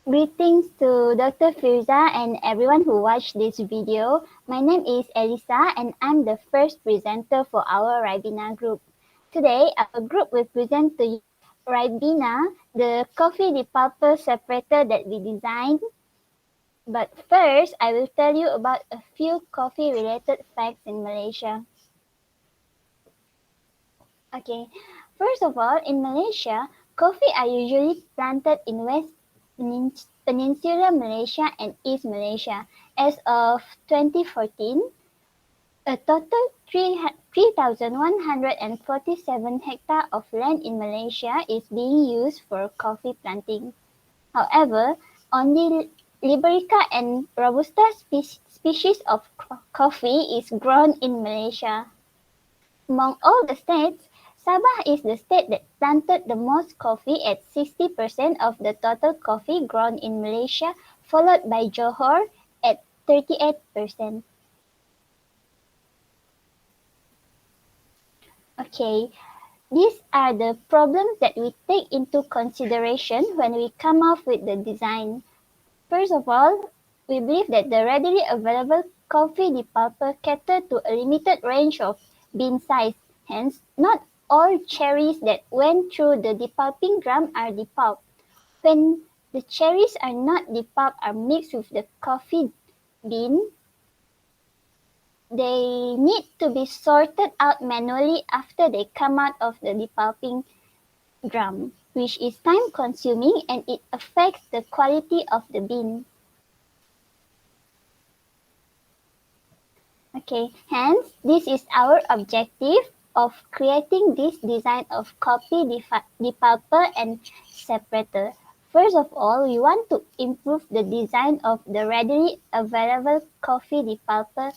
Greetings to Dr. Firza and everyone who watched this video. My name is Elisa and I'm the first presenter for our Ribena group. Today, our group will present to you Ribena, the coffee depulper separator that we designed. But first, I will tell you about a few coffee-related facts in Malaysia. Okay, first of all, in Malaysia, coffee are usually planted in West Peninsular Malaysia and East Malaysia. As of 2014, a total 3,147 hectares of land in Malaysia is being used for coffee planting. However, only Liberica and Robusta species of coffee is grown in Malaysia. Among all the states, Sabah is the state that planted the most coffee at 60% of the total coffee grown in Malaysia, followed by Johor at 38%. Okay, these are the problems that we take into consideration when we come up with the design. First of all, we believe that the readily available coffee depulper cater to a limited range of bean size. Hence, not all cherries that went through the depulping drum are depulped. When the cherries are not depulped are mixed with the coffee bean, they need to be sorted out manually after they come out of the depulping drum, which is time consuming and it affects the quality of the bean. Okay, hence this is our objective of creating this design of coffee depulper and separator. First of all, we want to improve the design of the readily available coffee depulper,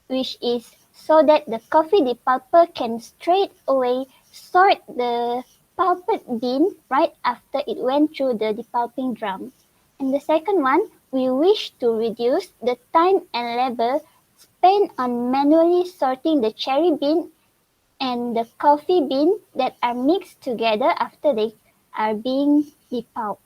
which is so that the coffee depulper can straight away sort the pulped bean right after it went through the depulping drum. And the second one, we wish to reduce the time and labor spent on manually sorting the cherry bean and the coffee bean that are mixed together after they are being depulped.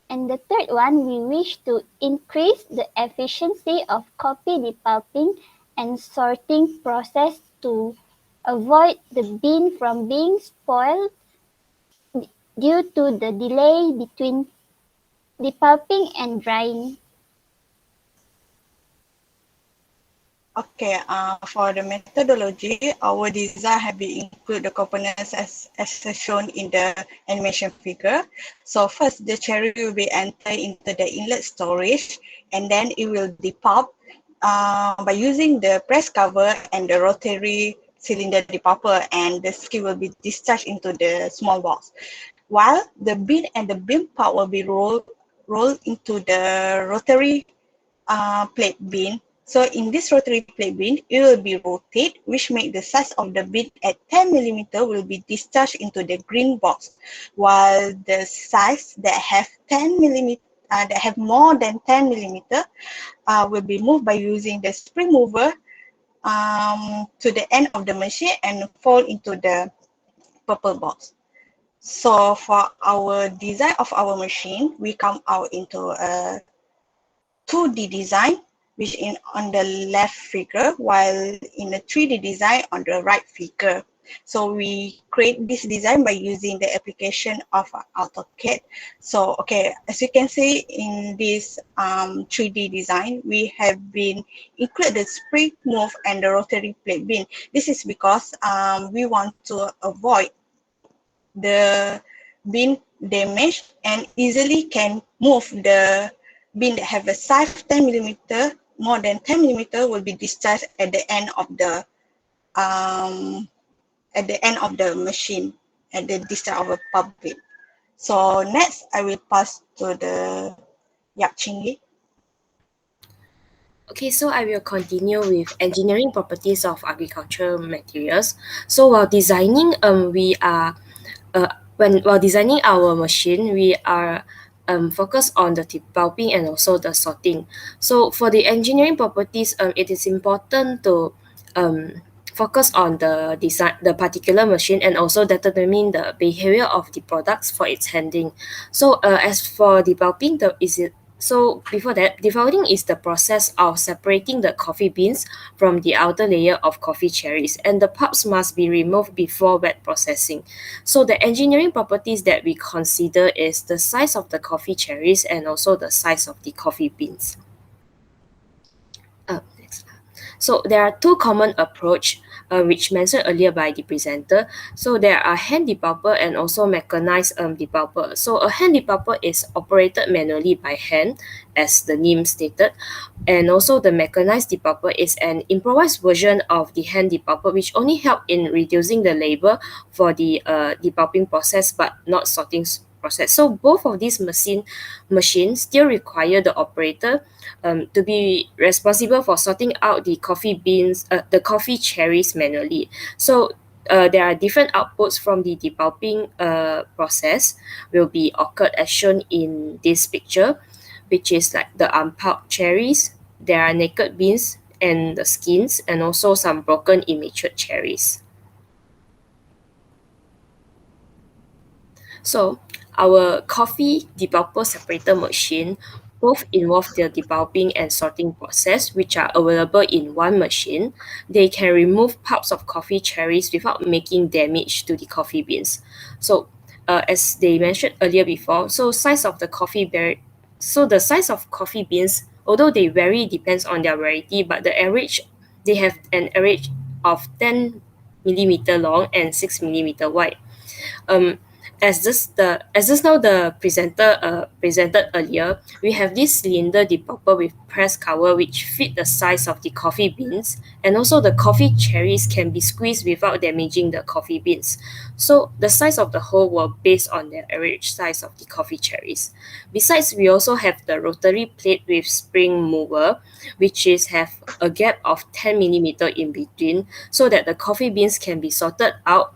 And the third one, we wish to increase the efficiency of coffee depulping and sorting process to avoid the bean from being spoiled due to the delay between depulping and drying. Okay, for the methodology, our design have been include the components as shown in the animation figure. So first, the cherry will be entered into the inlet storage, and then it will depulp by using the press cover and the rotary cylinder depulper, and the skin will be discharged into the small box. While the bean and the bean pulp will be rolled into the rotary plate bean. So in this rotary plate bean, it will be rotated, which make the size of the bean at 10 millimeter will be discharged into the green box, while the size that have 10 millimeter that have more than 10 millimeter will be moved by using the spring mover to the end of the machine and fall into the purple box. So for our design of our machine, we come out into a 2D design, which in on the left figure, while in the 3D design on the right figure. So we create this design by using the application of AutoCAD. So okay, as you can see in this 3D design, we have been include the spring move and the rotary plate beam. This is because we want to avoid the beam damage and easily can move the beam that have a size 10 millimeter, more than 10 millimeter will be discharged at the end of the machine, at the discharge of a pulp beam. So next, I will pass to the Yap Chingy. Okay, so I will continue with engineering properties of agricultural materials. So while designing, while designing our machine, we are focused on the depulping and also the sorting. So for the engineering properties, it is important to focus on the design, the particular machine, and also determine the behavior of the products for its handling. So, as for depulping, before that, depulping is the process of separating the coffee beans from the outer layer of coffee cherries, and the pulps must be removed before wet processing. So, the engineering properties that we consider is the size of the coffee cherries and also the size of the coffee beans. Next. So there are two common approach, which mentioned earlier by the presenter. So there are hand depulper and also mechanized depulper. So a hand depulper is operated manually by hand, as the name stated, and also the mechanized depulper is an improvised version of the hand depulper, which only help in reducing the labor for the depulping process, but not sorting process. So both of these machines still require the operator to be responsible for sorting out the coffee beans, the coffee cherries manually. So there are different outputs from the depulping process will be occurred as shown in this picture, which is like the unpulped cherries. There are naked beans and the skins, and also some broken immature cherries. So our coffee depulper separator machine both involve the depulping and sorting process, which are available in one machine. They can remove pulps of coffee cherries without making damage to the coffee beans. So, as they mentioned earlier before, the size of coffee beans, although they vary, depends on their variety, but they have an average of 10 millimeter long and 6 millimeter wide. um as just now the presenter presented earlier, we have this cylinder depulper with press cover which fit the size of the coffee beans, and also the coffee cherries can be squeezed without damaging the coffee beans. So the size of the hole will based on the average size of the coffee cherries. Besides, we also have the rotary plate with spring mover, which is have a gap of 10 millimeter in between, so that the coffee beans can be sorted out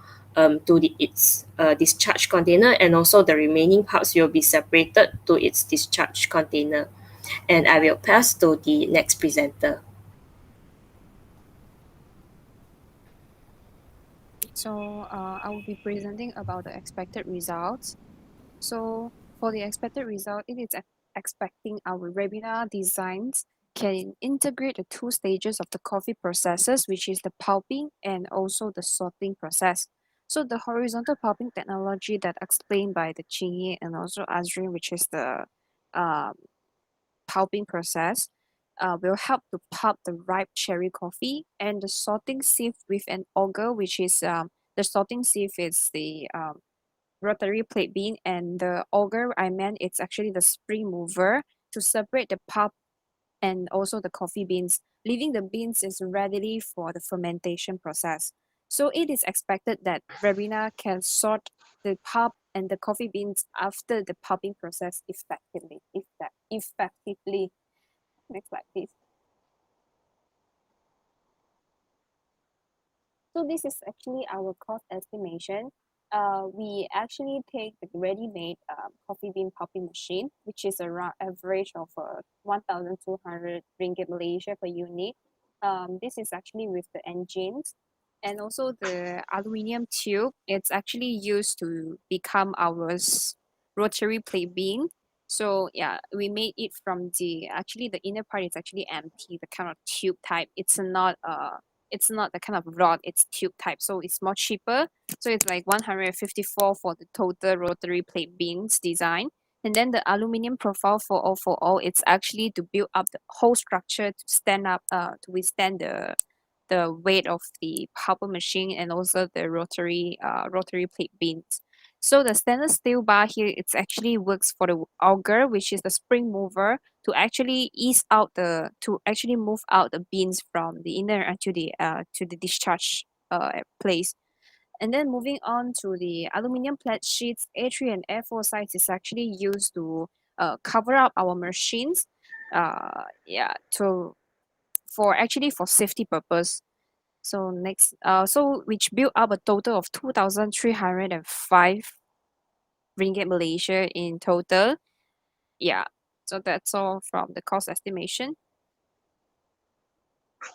to its discharge container, and also the remaining parts will be separated to its discharge container. And I will pass to the next presenter. So I will be presenting about the expected results. So for the expected result, it is expecting our Ribena designs can integrate the two stages of the coffee processes, which is the pulping and also the sorting process. So the horizontal pulping technology that explained by the Chingy and also Azrin, which is the um, pulping process, will help to pulp the ripe cherry coffee, and the sorting sieve with an auger, which is the sorting sieve is the rotary plate bean, and the auger I meant it's actually the spring mover to separate the pulp and also the coffee beans, leaving the beans is ready for the fermentation process. So it is expected that Ribena can sort the pulp and the coffee beans after the pulping process effectively. Next slide, please. So this is actually our cost estimation. We actually take the ready-made coffee bean popping machine, which is around average of 1,200 ringgit Malaysia per unit. This is actually with the engines, and also the aluminium tube. It's actually used to become our rotary plate bean. So yeah, we made it from the inner part is actually empty, the kind of tube type. It's not the kind of rod, it's tube type, so it's more cheaper. So it's like 154 for the total rotary plate beans design. And then the aluminum profile for all, it's actually to build up the whole structure to stand up, to withstand the weight of the pulper machine and also the rotary plate beans. So the stainless steel bar here, it's actually works for the auger, which is the spring mover, to actually move out the beans from the inner and to the discharge place. And then moving on to the aluminum flat sheets, A3 and A4 size is actually used to cover up our machines. Yeah, to for safety purpose. So next, which built up a total of 2,305 ringgit Malaysia in total. Yeah, so that's all from the cost estimation.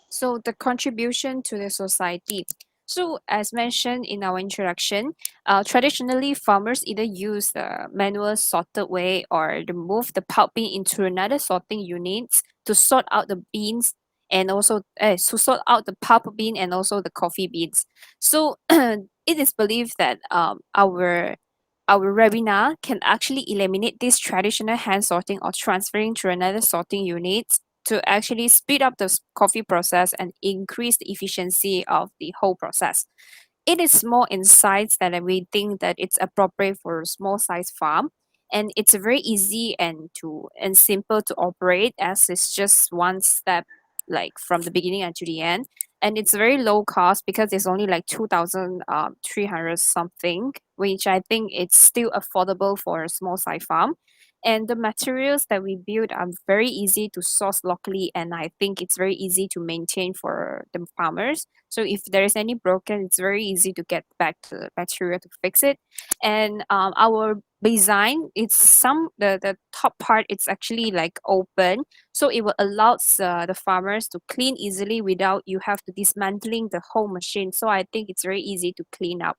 So the contribution to the society. So as mentioned in our introduction, traditionally farmers either use the manual sorted way or they move the pulp bean into another sorting unit to sort out the beans and also to sort out the pulp bean and also the coffee beans. So it is believed that our Ribena can actually eliminate this traditional hand sorting or transferring to another sorting unit to actually speed up the coffee process and increase the efficiency of the whole process. It is small in size that we think that it's appropriate for a small size farm, and it's very easy and simple to operate as it's just one step like from the beginning and to the end, and it's very low cost because it's only like 2,300 something, which I think it's still affordable for a small size farm. And the materials that we build are very easy to source locally, and I think it's very easy to maintain for the farmers. So if there is any broken, it's very easy to get back to the material to fix it. And our design, it's the top part, it's actually like open, so it will allow the farmers to clean easily without you have to dismantling the whole machine. So I think it's very easy to clean up.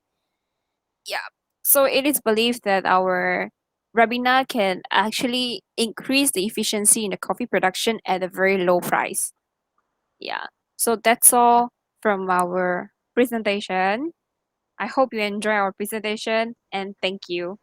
Yeah. So it is believed that our Rabina can actually increase the efficiency in the coffee production at a very low price. Yeah. So that's all from our presentation. I hope you enjoy our presentation and thank you.